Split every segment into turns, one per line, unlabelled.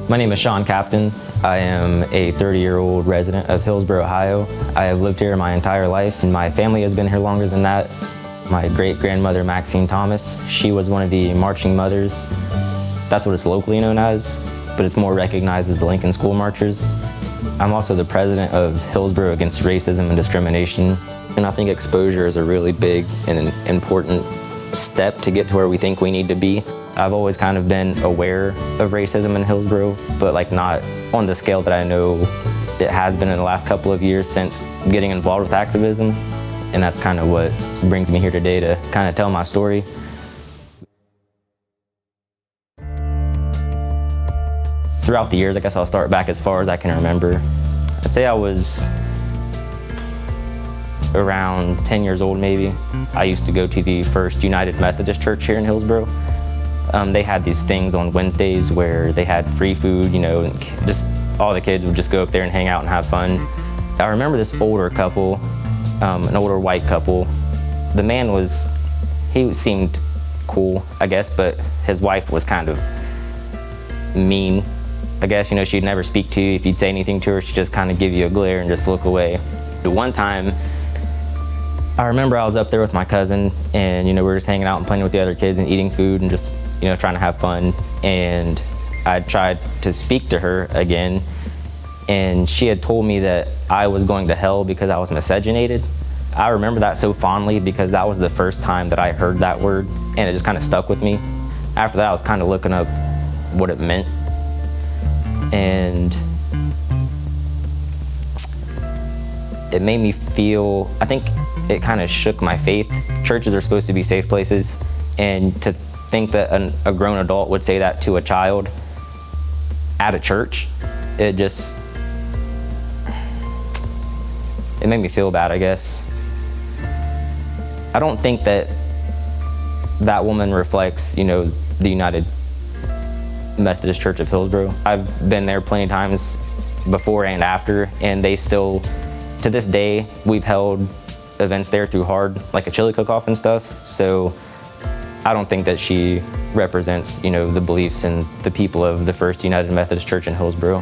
My name is Shawn. I am a 30-year-old resident of Hillsboro, Ohio. I have lived here my entire life, and my family has been here longer than that. My great-grandmother, Maxine Thomas, she was one of the marching mothers. That's what it's locally known as, but it's more recognized as the Lincoln School Marchers. I'm also the president of Hillsboro Against Racism and Discrimination, and I think exposure is a really big and an important step to get to where we think we need to be. I've always kind of been aware of racism in Hillsboro, but not on the scale that I know it has been in the last couple of years since getting involved with activism. And that's kind of what brings me here today, to kind of tell my story. Throughout the years, I guess I'll start back as far as I can remember. I'd say I was around 10 years old maybe. I used to go to the First United Methodist Church here in Hillsboro. They had these things on Wednesdays where they had free food, and just all the kids would just go up there and hang out and have fun. I remember this older couple, an older white couple. The man he seemed cool, I guess, but his wife was kind of mean. I guess, she'd never speak to you. If you'd say anything to her, she'd just kind of give you a glare and just look away. The one time, I remember I was up there with my cousin, and we were just hanging out and playing with the other kids and eating food and just trying to have fun. And I tried to speak to her again, and she had told me that I was going to hell because I was miscegenated. I remember that so fondly because that was the first time that I heard that word, and it just kind of stuck with me. After that, I was kind of looking up what it meant, and it made me feel, I think it kind of shook my faith. Churches are supposed to be safe places, and to think that a grown adult would say that to a child at a church, it made me feel bad, I guess. I don't think that woman reflects, the United Methodist Church of Hillsboro. I've been there plenty of times before and after, and they still, to this day, we've held events there through H.A.R.D, like a chili cook-off and stuff. So I don't think that she represents, the beliefs and the people of the First United Methodist Church in Hillsboro.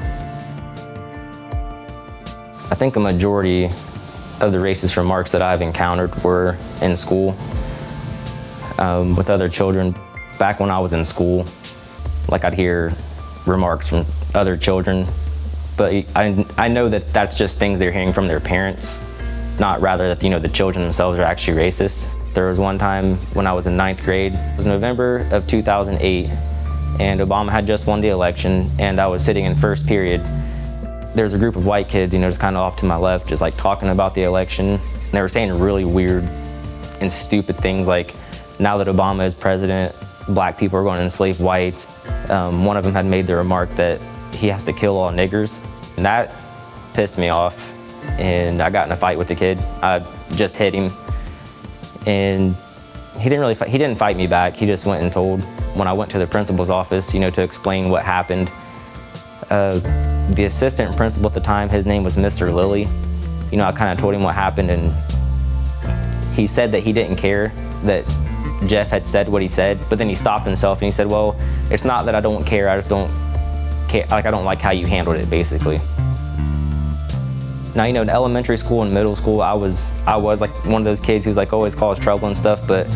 I think a majority of the racist remarks that I've encountered were in school with other children. Back when I was in school, I'd hear remarks from other children, but I know that that's just things they're hearing from their parents, not rather that the children themselves are actually racist. There was one time when I was in 9th grade. It was November of 2008, and Obama had just won the election, and I was sitting in first period. There's a group of white kids, just kind of off to my left, just talking about the election. And they were saying really weird and stupid things like, now that Obama is president, black people are going to enslave whites. One of them had made the remark that he has to kill all niggers. And that pissed me off, and I got in a fight with the kid. I just hit him, and he didn't fight me back. He just went and told. When I went to the principal's office, to explain what happened, the assistant principal at the time, his name was Mr. Lilly. I kind of told him what happened, and he said that he didn't care that Jeff had said what he said, but then he stopped himself and he said, well, it's not that I don't care, I just don't care, I don't like how you handled it, basically. Now, in elementary school and middle school, I was one of those kids who's always caused trouble and stuff, but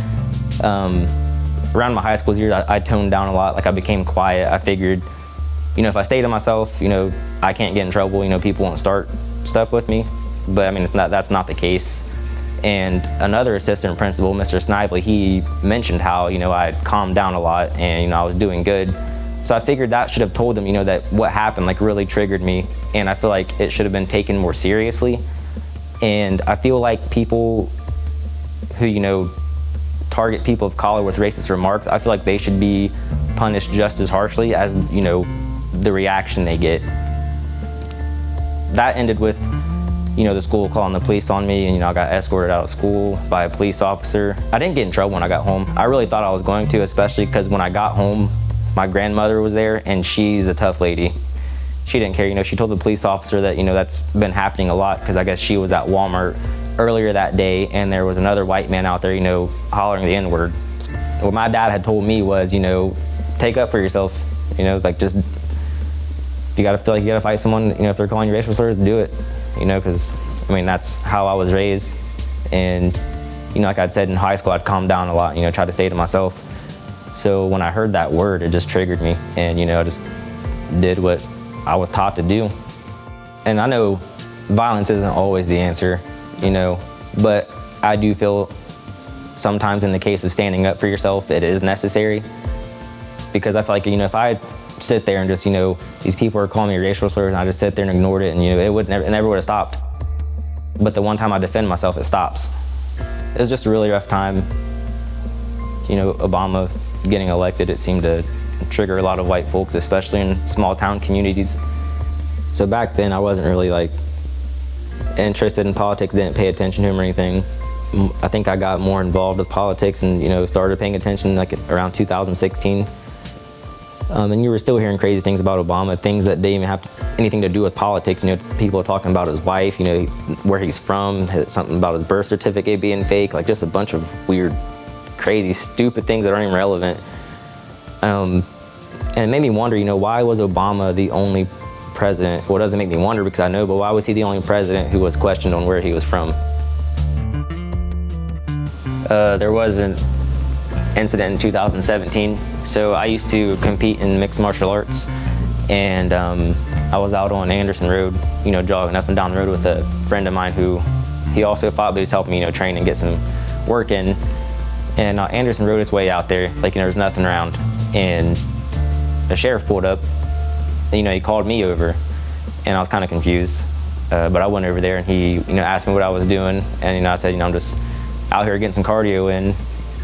around my high school years, I toned down a lot. I became quiet. I figured, if I stay to myself, I can't get in trouble, people won't start stuff with me. But that's not the case. And another assistant principal, Mr. Snively, he mentioned how, I'd calmed down a lot and, I was doing good. So I figured that should have told them, that what happened really triggered me, and I feel like it should have been taken more seriously. And I feel like people who, target people of color with racist remarks, I feel like they should be punished just as harshly as, the reaction they get. That ended with, the school calling the police on me, and, I got escorted out of school by a police officer. I didn't get in trouble when I got home. I really thought I was going to, especially because when I got home, my grandmother was there, and she's a tough lady. She didn't care, she told the police officer that, that's been happening a lot, because I guess she was at Walmart earlier that day, and there was another white man out there, hollering the N-word. What my dad had told me was, take up for yourself, just you gotta feel like you gotta fight someone, if they're calling you racial slurs, do it, because, that's how I was raised. And, like I'd said in high school, I'd calm down a lot, try to stay to myself. So when I heard that word, it just triggered me. And, I just did what I was taught to do. And I know violence isn't always the answer, but I do feel sometimes in the case of standing up for yourself, it is necessary. Because I feel like, if I sit there and just, these people are calling me racial slurs and I just sit there and ignored it and, it never would have stopped. But the one time I defend myself, it stops. It was just a really rough time. Obama getting elected, it seemed to trigger a lot of white folks, especially in small town communities. So back then I wasn't really interested in politics, didn't pay attention to him or anything. I think I got more involved with politics and, started paying attention around 2016. And you were still hearing crazy things about Obama, things that didn't even have anything to do with politics. People talking about his wife, where he's from, something about his birth certificate being fake, just a bunch of weird, crazy, stupid things that aren't even relevant. And it made me wonder, why was Obama the only president? Well, it doesn't make me wonder because I know, but why was he the only president who was questioned on where he was from? There was an incident in 2017. So I used to compete in mixed martial arts, and I was out on Anderson Road, jogging up and down the road with a friend of mine who he also fought, but he was helping me, train and get some work in. And Anderson Road is way out there, there's nothing around. And the sheriff pulled up, and, he called me over, and I was kind of confused. But I went over there, and he, asked me what I was doing, and, I said, I'm just out here getting some cardio in.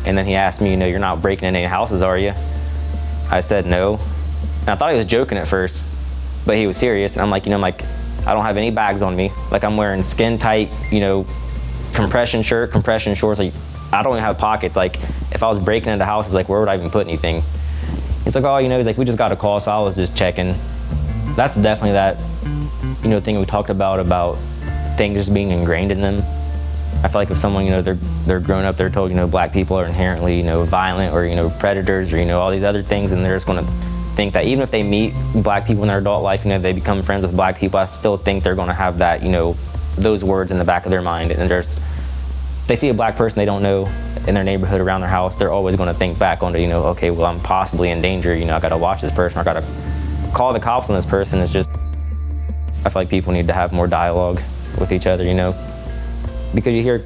And then he asked me, you're not breaking in any houses, are you? I said no. And I thought he was joking at first, but he was serious. And I'm like, I don't have any bags on me. I'm wearing skin tight, compression shirt, compression shorts. I don't even have pockets. If I was breaking into houses, where would I even put anything? He's like, oh, he's like, we just got a call, so I was just checking. That's definitely that, thing we talked about things just being ingrained in them. I feel like if someone, they're grown up, they're told, black people are inherently, violent or, predators or, all these other things, and they're just going to think that even if they meet black people in their adult life, they become friends with black people, I still think they're going to have that, those words in the back of their mind. And they see a black person they don't know in their neighborhood around their house, they're always going to think back onto, okay, well, I'm possibly in danger, I got to watch this person, or I got to call the cops on this person. It's just, I feel like people need to have more dialogue with each other, Because you hear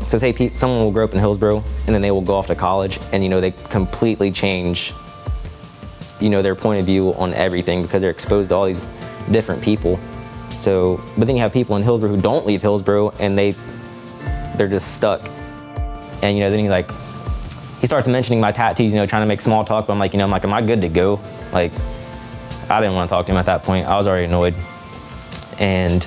so say someone will grow up in Hillsboro and then they will go off to college and, they completely change, their point of view on everything because they're exposed to all these different people. So, but then you have people in Hillsboro who don't leave Hillsboro and they're just stuck. And, then he starts mentioning my tattoos, trying to make small talk, but I'm like, am I good to go? I didn't want to talk to him at that point. I was already annoyed. And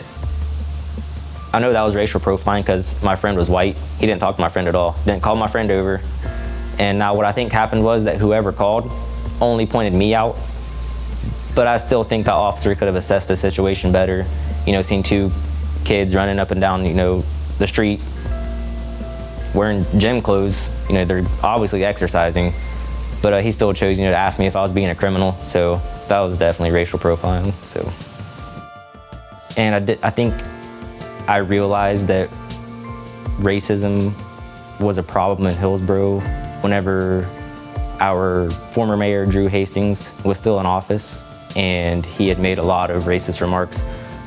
I know that was racial profiling because my friend was white. He didn't talk to my friend at all. Didn't call my friend over. And now what I think happened was that whoever called only pointed me out. But I still think the officer could have assessed the situation better. Seen two kids running up and down, the street wearing gym clothes. They're obviously exercising. But he still chose, to ask me if I was being a criminal. So that was definitely racial profiling. So, and I think I realized that racism was a problem in Hillsboro whenever our former mayor, Drew Hastings, was still in office, and he had made a lot of racist remarks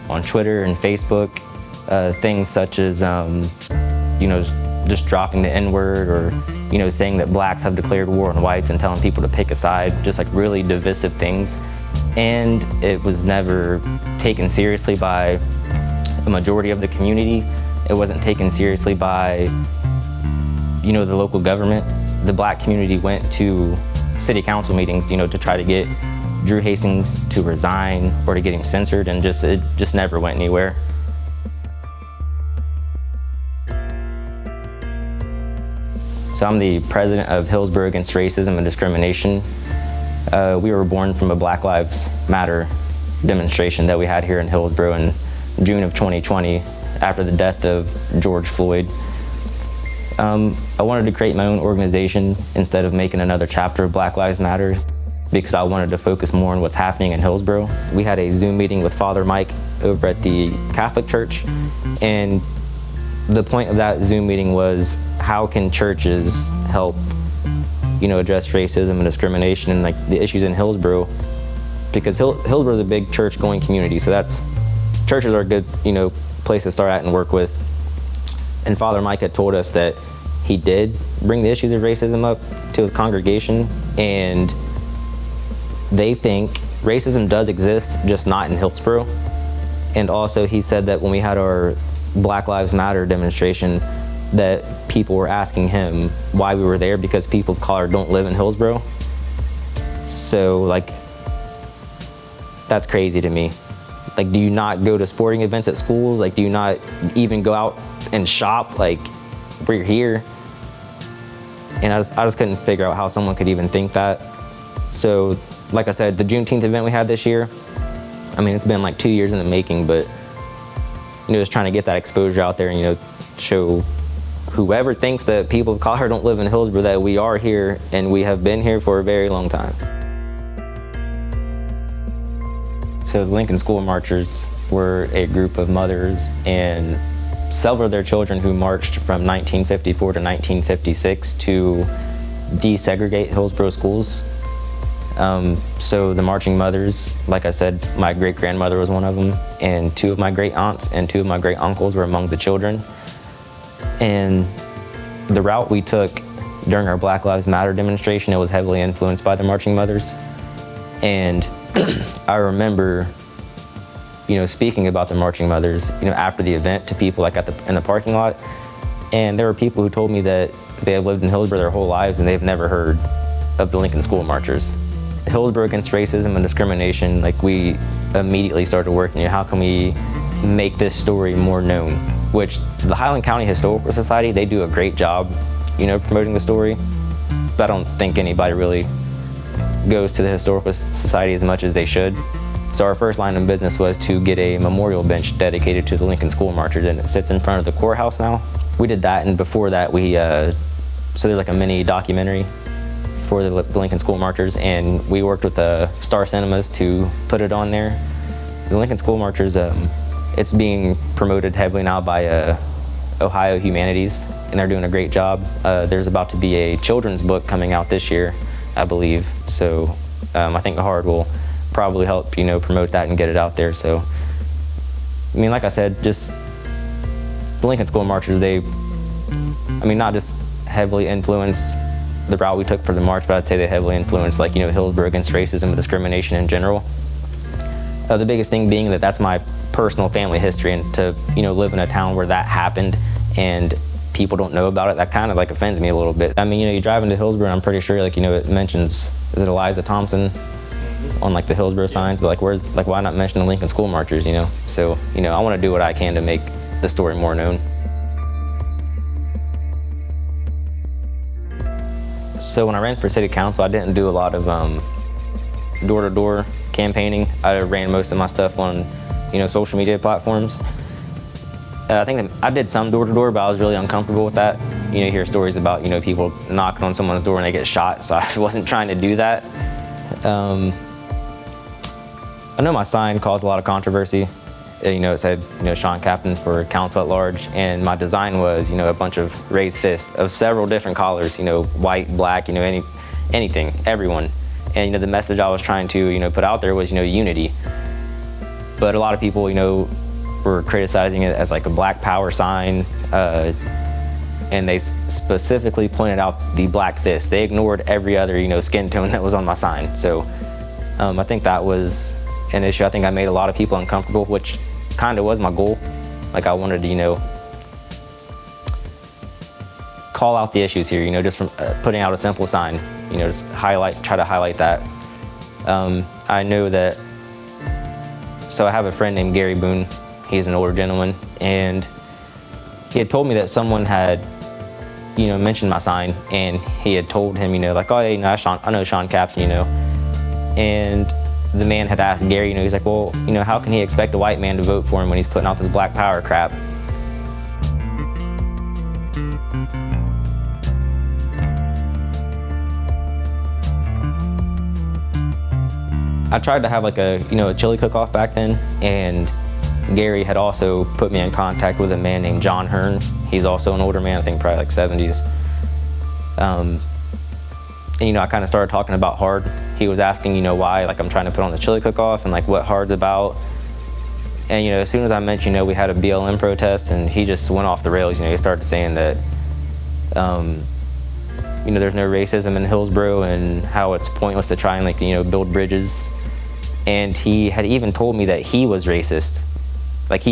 on Twitter and Facebook, things such as, just dropping the N-word or, saying that blacks have declared war on whites and telling people to pick a side, just really divisive things. And it was never taken seriously by a majority of the community. It wasn't taken seriously by, the local government. The black community went to city council meetings, to try to get Drew Hastings to resign or to get him censored, and it just never went anywhere. So I'm the president of Hillsboro Against Racism and Discrimination. We were born from a Black Lives Matter demonstration that we had here in Hillsboro in June of 2020 after the death of George Floyd. I wanted to create my own organization instead of making another chapter of Black Lives Matter. because I wanted to focus more on what's happening in Hillsboro. We had a Zoom meeting with Father Mike over at the Catholic Church, and the point of that Zoom meeting was, how can churches help, address racism and discrimination and like the issues in Hillsboro? Because Hillsboro is a big church-going community, so churches are a good, place to start at and work with. And Father Mike had told us that he did bring the issues of racism up to his congregation, and they think racism does exist, just not in Hillsboro. And also he said that when we had our Black Lives Matter demonstration, that people were asking him why we were there, because people of color don't live in Hillsboro. So that's crazy to me. Like, do you not go to sporting events at schools? Like, do you not even go out and shop? Like, we're here. And I just couldn't figure out how someone could even think that. So, like I said, the Juneteenth event we had this year, I mean, it's been like 2 years in the making, but, just trying to get that exposure out there and, show whoever thinks that people of color don't live in Hillsboro that we are here and we have been here for a very long time. So the Lincoln School Marchers were a group of mothers and several of their children who marched from 1954 to 1956 to desegregate Hillsboro schools. So the marching mothers, like I said, my great-grandmother was one of them, and 2 of my great-aunts and 2 of my great-uncles were among the children. And the route we took during our Black Lives Matter demonstration, it was heavily influenced by the marching mothers. And I remember, speaking about the marching mothers, after the event to people like in the parking lot. And there were people who told me that they have lived in Hillsboro their whole lives and they've never heard of the Lincoln School Marchers. Hillsboro Against Racism and Discrimination, we immediately started working, how can we make this story more known? Which the Highland County Historical Society, they do a great job, promoting the story. But I don't think anybody really goes to the Historical Society as much as they should. So our first line of business was to get a memorial bench dedicated to the Lincoln School Marchers, and it sits in front of the courthouse now. We did that, and before that so there's a mini documentary for the Lincoln School Marchers, and we worked with Star Cinemas to put it on there. The Lincoln School Marchers, it's being promoted heavily now by Ohio Humanities, and they're doing a great job. There's about to be a children's book coming out this year, I believe. So I think H.A.R.D will probably help, promote that and get it out there. So, I mean, like I said, just the Lincoln School Marchers, not just heavily influenced the route we took for the march, but I'd say they heavily influenced, Hillsboro Against Racism and Discrimination in general. The biggest thing being that that's my personal family history, and to, live in a town where that happened and people don't know about it, that kind of offends me a little bit. I mean, you drive into Hillsboro and I'm pretty sure it mentions, is it Eliza Thompson on the Hillsboro signs, but why not mention the Lincoln School Marchers, So, I want to do what I can to make the story more known. So when I ran for city council, I didn't do a lot of door-to-door campaigning. I ran most of my stuff on, social media platforms. I think that I did some door-to-door, but I was really uncomfortable with that. You hear stories about, people knocking on someone's door and they get shot, so I wasn't trying to do that. I know my sign caused a lot of controversy. It said, Shawn Captain for council at large, and my design was, a bunch of raised fists of several different colors, white, black, anything, everyone. And, the message I was trying to, put out there was, unity. But a lot of people, were criticizing it as a Black Power sign, and they specifically pointed out the black fist. They ignored every other, skin tone that was on my sign. So I think that was an issue. I think I made a lot of people uncomfortable, which kind of was my goal. I wanted to, call out the issues here, just from putting out a simple sign, just try to highlight that. I know that, so I have a friend named Gary Boone. He's an older gentleman, and he had told me that someone had, mentioned my sign, and he had told him, oh, yeah, I know Shawn Captain, and the man had asked Gary, he's like, well, how can he expect a white man to vote for him when he's putting out this Black Power crap? I tried to have like a, a chili cook-off back then, and Gary had also put me in contact with a man named John Hearn. He's also an older man, I think probably like 70s. And, I kind of started talking about H.A.R.D. He was asking, why like I'm trying to put on the chili cook-off and like what H.A.R.D's about. And, as soon as I mentioned, we had a BLM protest, and he just went off the rails. He started saying that, there's no racism in Hillsboro and how it's pointless to try and like, build bridges. And he had even told me that he was racist. Like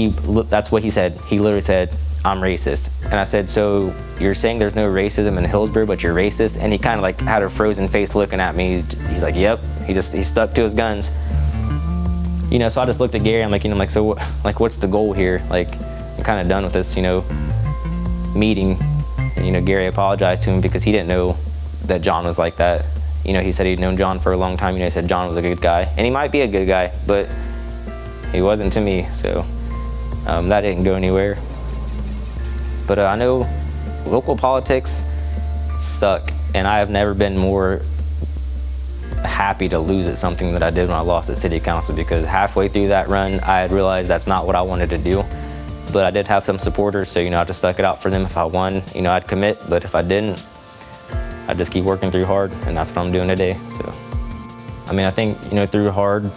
that's what he said. He literally said, I'm racist. And I said, so you're saying there's no racism in Hillsboro, but you're racist? And he kind of like had a frozen face looking at me. He's like, yep. He stuck to his guns. So I just looked at Gary. I'm like, so what, like, what's the goal here? Like, I'm kind of done with this, meeting. And, Gary apologized to him because he didn't know that John was like that. He said he'd known John for a long time. He said John was a good guy. And he might be a good guy, but he wasn't to me. So that didn't go anywhere. But I know local politics suck, and I have never been more happy to lose at something that I did when I lost at city council, because halfway through that run, I had realized that's not what I wanted to do. But I did have some supporters, so, I just stuck it out for them. If I won, I'd commit, but if I didn't, I'd just keep working through H.A.R.D, and that's what I'm doing today. So, I think, through H.A.R.D,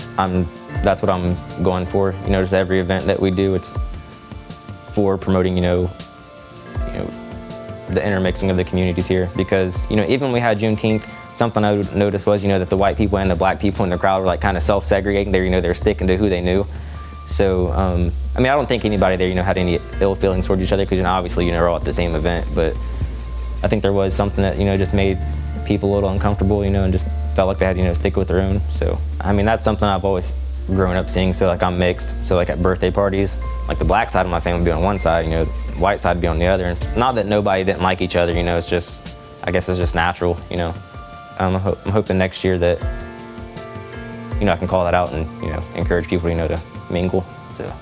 that's what I'm going for. Just every event that we do, it's for promoting, the intermixing of the communities here. Because, even when we had Juneteenth, something I noticed was, that the white people and the black people in the crowd were like kind of self-segregating. They're sticking to who they knew. So, I don't think anybody there, had any ill feelings towards each other, because, obviously, we're all at the same event. But I think there was something that, just made people a little uncomfortable, and just felt like they had, to stick with their own. So, that's something I've always grown up seeing. So, like, I'm mixed. So, like, at birthday parties, like, the black side of my family would be on one side, the white side would be on the other. And not that nobody didn't like each other, it's just, I guess it's just natural, I'm hoping next year that, I can call that out and, encourage people, to mingle. So.